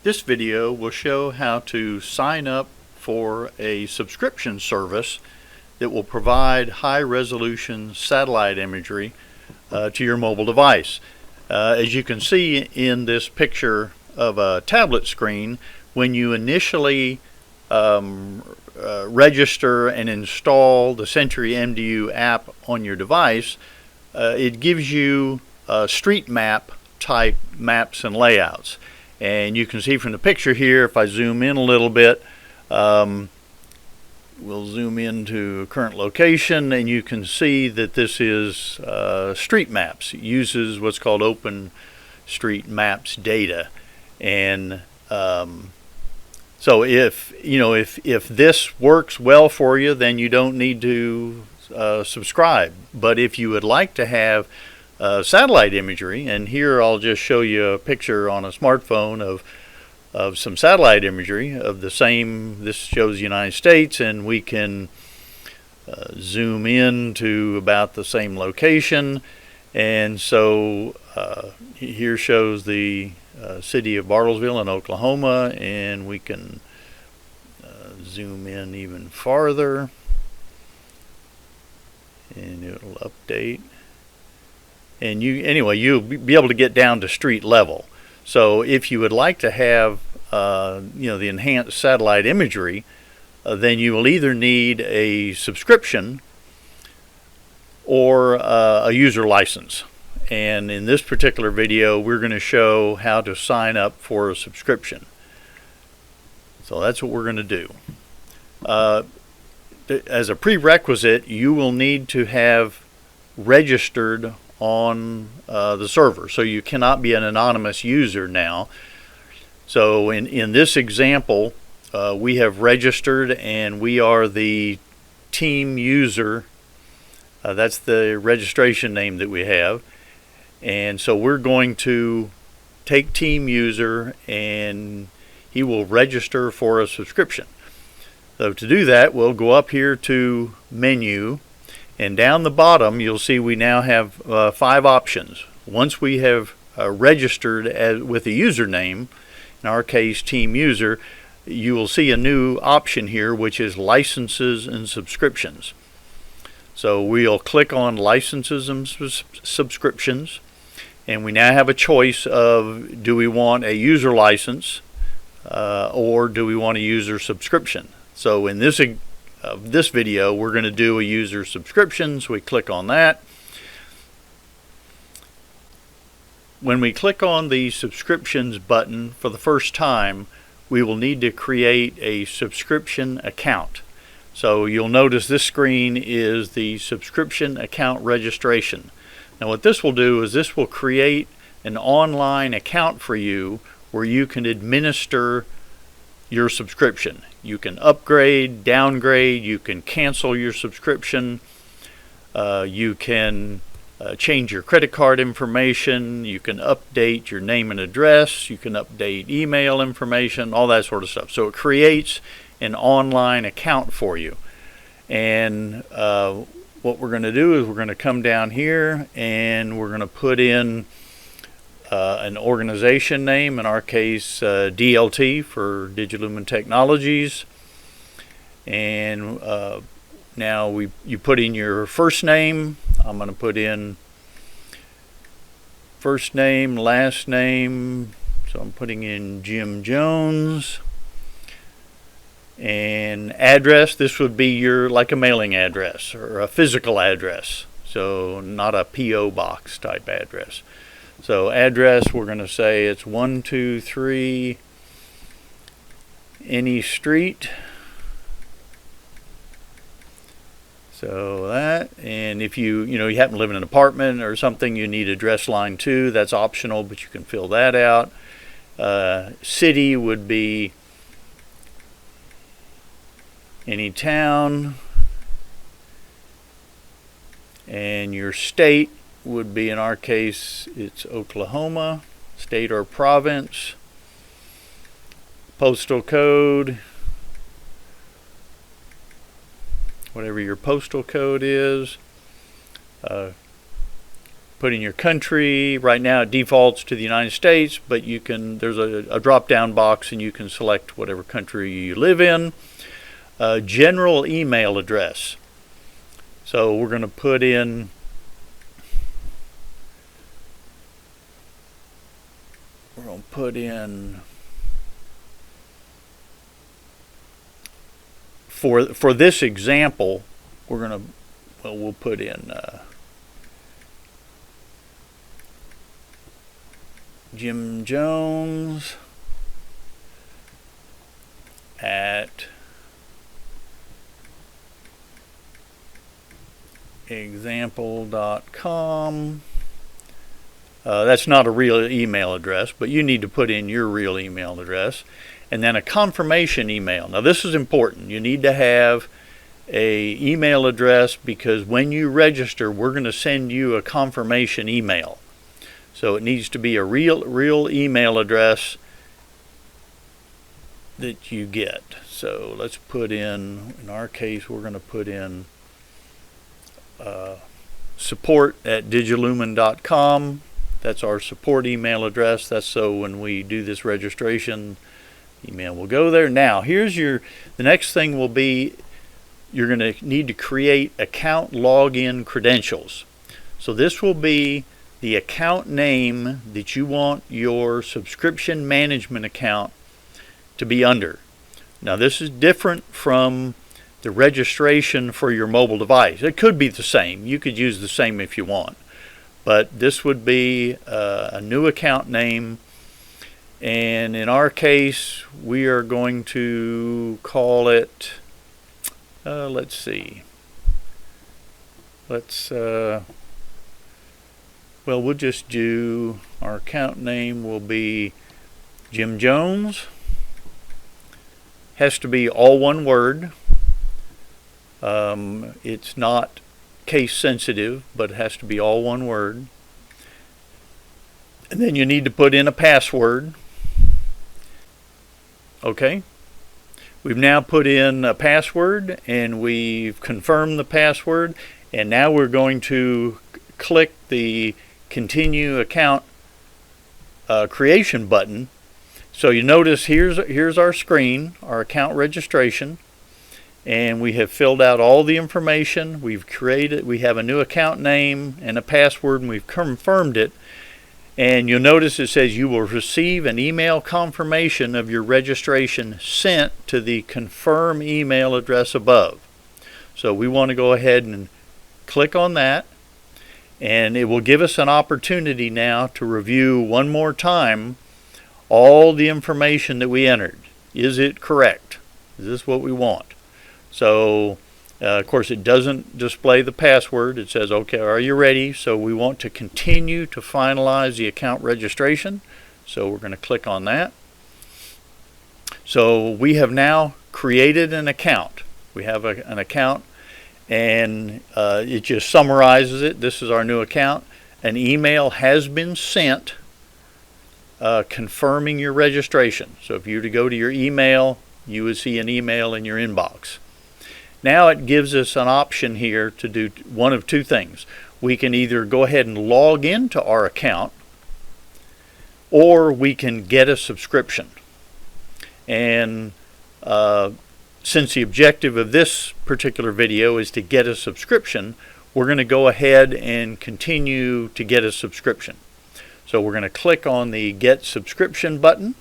This video will show how to sign up for a subscription service that will provide high-resolution satellite imagery to your mobile device. As you can see in this picture of a tablet screen, when you initially register and install the SentryMDU app on your device, it gives you street map type maps and layouts. And you can see from the picture here, if I zoom in a little bit, we'll zoom into a current location, and you can see that this is street maps. It uses what's called Open Street Maps data. And so if this works well for you, then you don't need to subscribe. But if you would like to have satellite imagery, and here I'll just show you a picture on a smartphone of some satellite imagery of the same. This shows the United States, and we can zoom in to about the same location. And so here shows the city of Bartlesville in Oklahoma, and we can zoom in even farther, and it'll update. And you'll be able to get down to street level. So if you would like to have the enhanced satellite imagery, then you will either need a subscription or a user license. And in this particular video, we're going to show how to sign up for a subscription. So that's what we're going to do. As a prerequisite, you will need to have registered on the server, so you cannot be an anonymous user now. So in this example, we have registered, and we are the team user. That's the registration name that we have. And so we're going to take team user, and he will register for a subscription. So to do that, we'll go up here to menu, and down the bottom you'll see we now have 5 options. Once we have registered with a username, in our case team user, you will see a new option here, which is licenses and subscriptions. So we'll click on licenses and subscriptions, and we now have a choice of, do we want a user license or do we want a user subscription? So in this video, we're going to do a user subscription, so we click on that. When we click on the subscriptions button for the first time, we will need to create a subscription account. So you'll notice this screen is the subscription account registration. Now what this will do is this will create an online account for you where you can administer your subscription. You can upgrade, downgrade, you can cancel your subscription, you can change your credit card information, you can update your name and address, you can update email information, all that sort of stuff. So it creates an online account for you. And what we're going to do is we're going to come down here, and we're going to put in an organization name, in our case DLT for DigiLumen Technologies. And now you put in your first name. I'm going to put in first name, last name, so I'm putting in Jim Jones. And address, this would be your, like a mailing address or a physical address, so not a P.O. box type address. So address, we're going to say it's 123 any street. So that, and if you happen to live in an apartment or something, you need address line 2, that's optional, but you can fill that out. City would be any town, and your state would be, in our case, it's Oklahoma, state or province. Postal code, whatever your postal code is. put in your country. Right now it defaults to the United States, but you can, there's a drop down box and you can select whatever country you live in. General email address. So we're going to put in for this example, we'll put in Jim Jones at example.com. That's not a real email address, but you need to put in your real email address. And then a confirmation email. Now this is important. You need to have a email address because when you register, we're going to send you a confirmation email. So it needs to be a real email address that you get. So let's put in our case, we're going to put in support@digilumen.com. That's our support email address. That's so when we do this registration, email will go there. Now, here's the next thing will be, you're going to need to create account login credentials. So this will be the account name that you want your subscription management account to be under. Now, this is different from the registration for your mobile device. It could be the same. You could use the same if you want. But this would be a new account name. And in our case, we are going to call it, let's see. Well, we'll just do, our account name will be Jim Jones. Has to be all one word. It's not case sensitive, but it has to be all one word. And then you need to put in a password. Okay. We've now put in a password and we've confirmed the password, and now we're going to click the continue account creation button. So you notice here's our screen, our account registration, and we have filled out all the information. We have a new account name and a password, and we've confirmed it. And you'll notice it says you will receive an email confirmation of your registration sent to the confirm email address above. So we want to go ahead and click on that, and it will give us an opportunity now to review one more time all the information that we entered. Is it correct? Is this what we want? So of course it doesn't display the password. It says, okay, are you ready? So we want to continue to finalize the account registration. So we're going to click on that. So we have now created an account. We have an account, and it just summarizes it. This is our new account. An email has been sent confirming your registration. So if you were to go to your email, you would see an email in your inbox. Now it gives us an option here to do one of two things. We can either go ahead and log into our account, or we can get a subscription. And since the objective of this particular video is to get a subscription, we're going to go ahead and continue to get a subscription. So we're going to click on the Get Subscription button.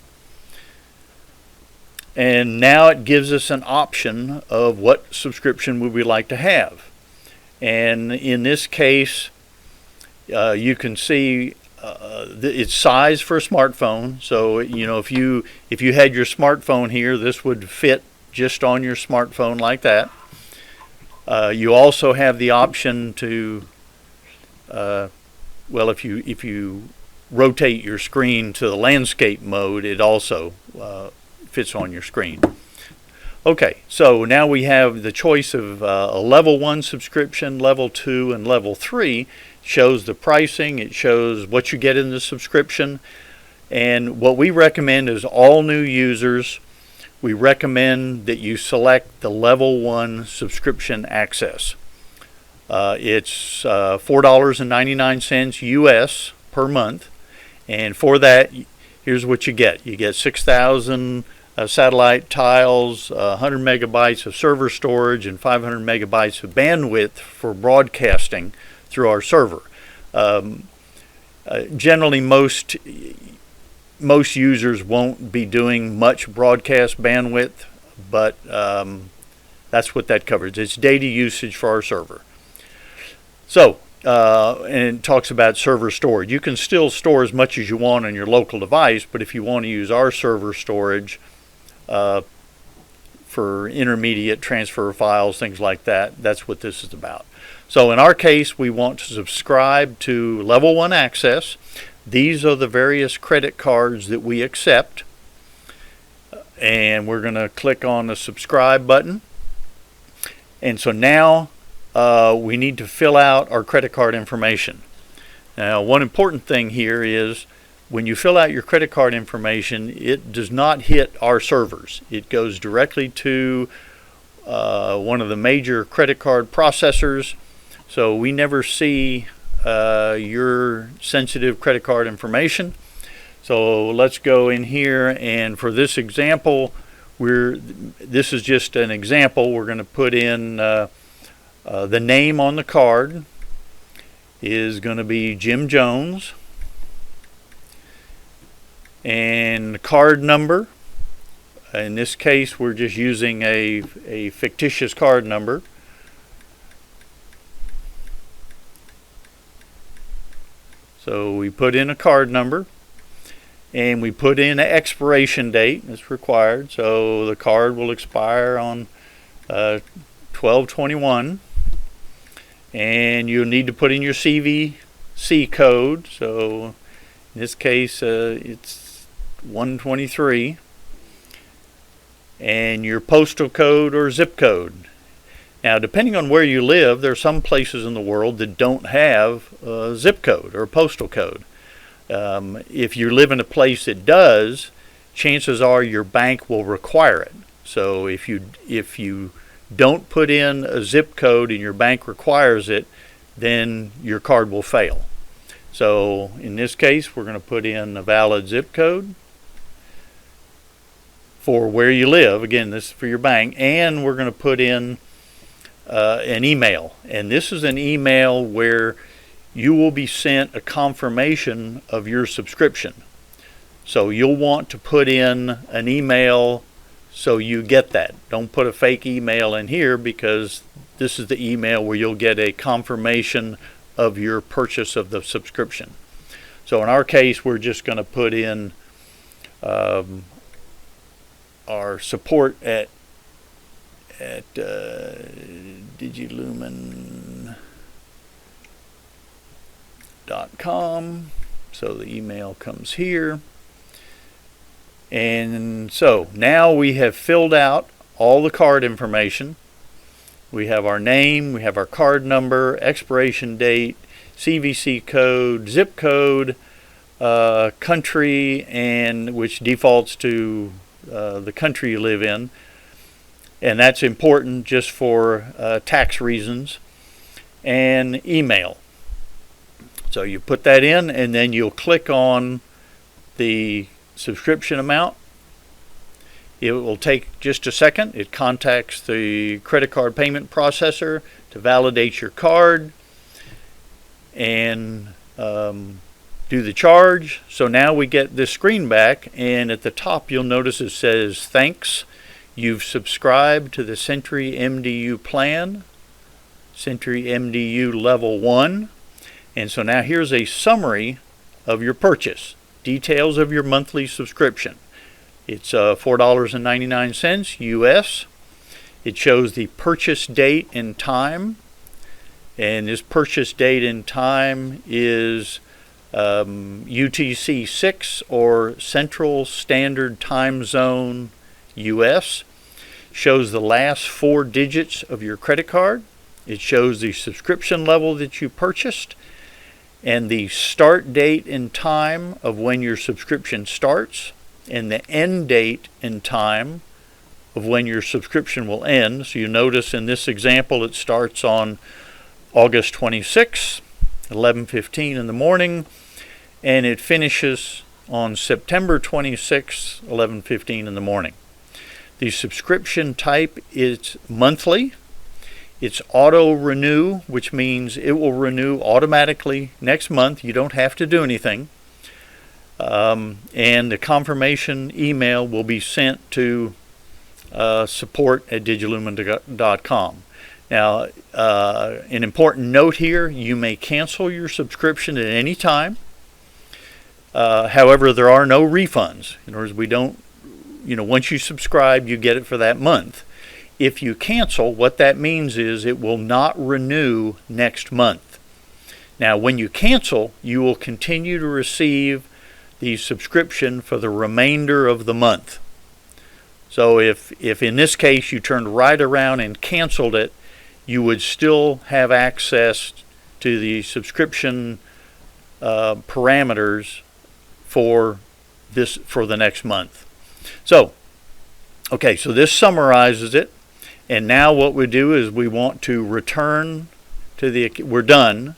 And now it gives us an option of what subscription would we like to have. And in this case, you can see its size for a smartphone. So you know, if you had your smartphone here, this would fit just on your smartphone like that. You also have the option to, well, if you rotate your screen to the landscape mode, it also fits on your screen. Okay, so now we have the choice of a level 1 subscription, level 2, and level 3. It shows the pricing, it shows what you get in the subscription, and what we recommend is all new users, we recommend that you select the level 1 subscription access. It's $4.99 US per month, and for that, here's what you get. You get 6,000 satellite tiles, 100 megabytes of server storage, and 500 megabytes of bandwidth for broadcasting through our server. Generally, most users won't be doing much broadcast bandwidth, but that's what that covers. It's data usage for our server. So, and it talks about server storage. You can still store as much as you want on your local device, but if you want to use our server storage for intermediate transfer files, things like that, that's what this is about. So in our case, we want to subscribe to Level 1 access. These are the various credit cards that we accept. And we're going to click on the subscribe button. And so now we need to fill out our credit card information. Now, one important thing here is when you fill out your credit card information, it does not hit our servers. It goes directly to one of the major credit card processors. So we never see your sensitive credit card information. So let's go in here, and for this example, this is just an example. We're going to put in the name on the card is going to be Jim Jones, and the card number. In this case, we're just using a fictitious card number. So we put in a card number, and we put in an expiration date. It's required. So the card will expire on 12/21, and you'll need to put in your CVC code. So in this case, it's 123, and your postal code or zip code. Now, depending on where you live, there are some places in the world that don't have a zip code or a postal code. If you live in a place that does, chances are your bank will require it. So if you don't put in a zip code and your bank requires it, then your card will fail. So in this case, we're going to put in a valid zip code for where you live. Again, this is for your bank, and we're going to put in an email, and this is an email where you will be sent a confirmation of your subscription. So you'll want to put in an email so you get that. Don't put a fake email in here, because this is the email where you'll get a confirmation of your purchase of the subscription. So in our case, we're just going to put in our support at digilumen.com. So the email comes here. And so now we have filled out all the card information. We have our name, we have our card number, expiration date, CVC code, zip code, country, and which defaults to the country you live in. And that's important just for tax reasons, and email. So you put that in, and then you'll click on the subscription amount. It will take just a second. It contacts the credit card payment processor to validate your card and do the charge. So now we get this screen back, and at the top you'll notice it says thanks. You've subscribed to the SentryMDU plan, SentryMDU Level 1. And so now here's a summary of your purchase. Details of your monthly subscription. It's $4.99 US. It shows the purchase date and time. And this purchase date and time is UTC 6 or Central Standard Time Zone US. Shows the last 4 digits of your credit card. It shows the subscription level that you purchased and the start date and time of when your subscription starts, and the end date and time of when your subscription will end. So you notice in this example it starts on August 26, 11:15 in the morning, and it finishes on September 26, 11:15 in the morning. The subscription type is monthly. It's auto renew, which means it will renew automatically next month. You don't have to do anything. And the confirmation email will be sent to support@digilumen.com. Now, an important note here, you may cancel your subscription at any time. However, there are no refunds. In other words, we don't, once you subscribe, you get it for that month. If you cancel, what that means is it will not renew next month. Now, when you cancel, you will continue to receive the subscription for the remainder of the month. So if in this case you turned right around and canceled it, you would still have access to the subscription parameters for the next month. So, okay, so this summarizes it. And now what we do is we want to return to we're done.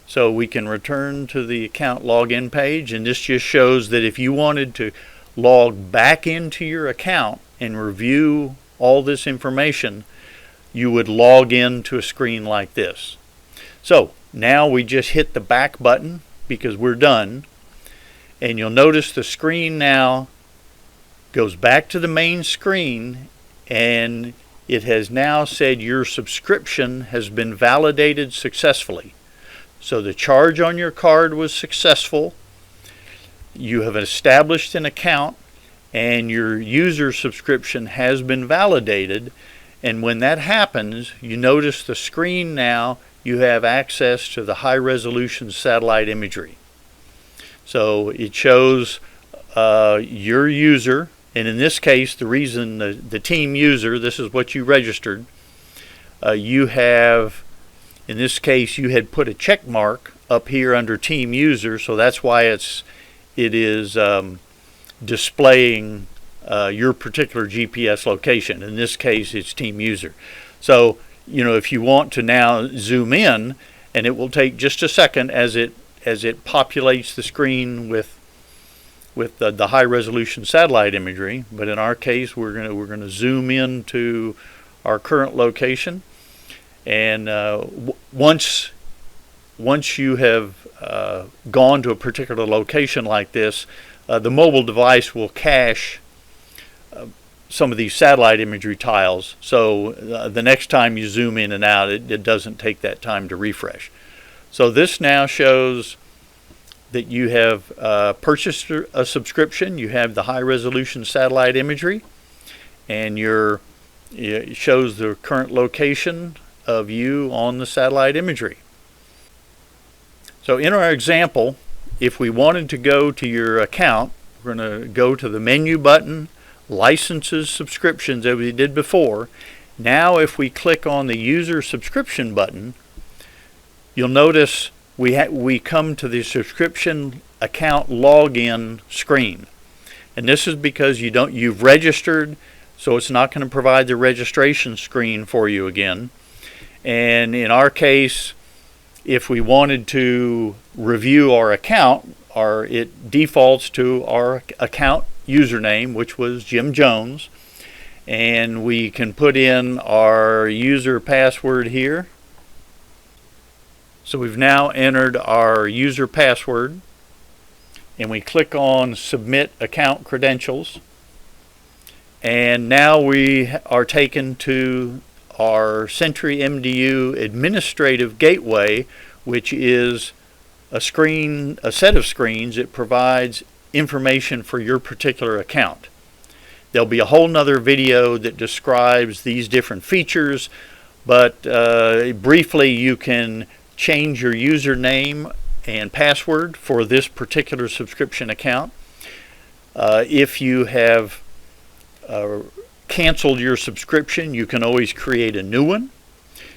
So we can return to the account login page, and this just shows that if you wanted to log back into your account and review all this information, you would log in to a screen like this. So now we just hit the back button because we're done, and you'll notice the screen now goes back to the main screen, and it has now said your subscription has been validated successfully. So the charge on your card was successful. You have established an account, and your user subscription has been validated. And when that happens, you notice the screen now, you have access to the high-resolution satellite imagery. So it shows your user, and in this case, the reason the team user, this is what you registered, you have, in this case, you had put a check mark up here under team user, so that's why it is displaying your particular GPS location. In this case, it's team user. So, if you want to now zoom in, and it will take just a second as it populates the screen with the high resolution satellite imagery, but in our case, we're going to zoom in to our current location. And once you have gone to a particular location like this, the mobile device will cache some of these satellite imagery tiles. So the next time you zoom in and out, it doesn't take that time to refresh. So this now shows that you have purchased a subscription. You have the high resolution satellite imagery, and it shows the current location of you on the satellite imagery. So in our example, if we wanted to go to your account, we're going to go to the menu button, licenses, subscriptions, as we did before. Now if we click on the user subscription button, you'll notice we come to the subscription account login screen. And this is because you've registered, so it's not going to provide the registration screen for you again. And in our case, if we wanted to review our account, it defaults to our account username, which was Jim Jones, and we can put in our user password here. So we've now entered our user password, and we click on Submit Account Credentials, and now we are taken to our SentryMDU administrative gateway, which is a set of screens that provides information for your particular account. There'll be a whole nother video that describes these different features, but briefly, you can change your username and password for this particular subscription account. If you have canceled your subscription, you can always create a new one.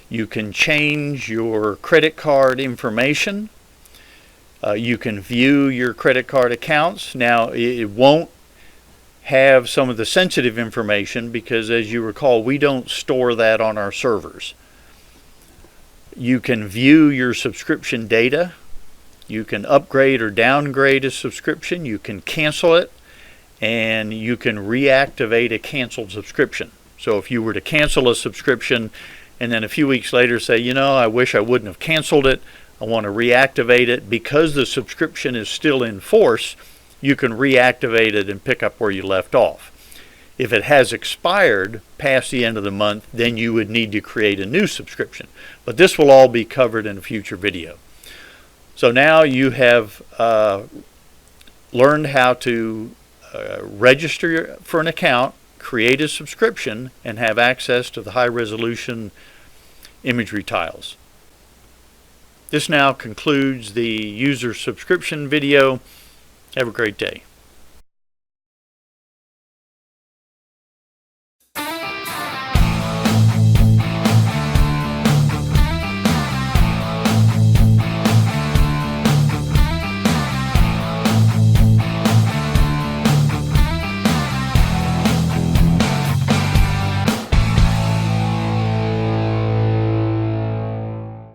You can change your credit card information. You can view your credit card accounts. Now, it won't have some of the sensitive information because, as you recall, we don't store that on our servers. You can view your subscription data. You can upgrade or downgrade a subscription. You can cancel it, and you can reactivate a canceled subscription. So if you were to cancel a subscription and then a few weeks later say, you know, I wish I wouldn't have canceled it, I want to reactivate it, because the subscription is still in force, you can reactivate it and pick up where you left off. If it has expired past the end of the month, then you would need to create a new subscription. But this will all be covered in a future video. So now you have learned how to register for an account, create a subscription, and have access to the high-resolution imagery tiles. This now concludes the user subscription video. Have a great day.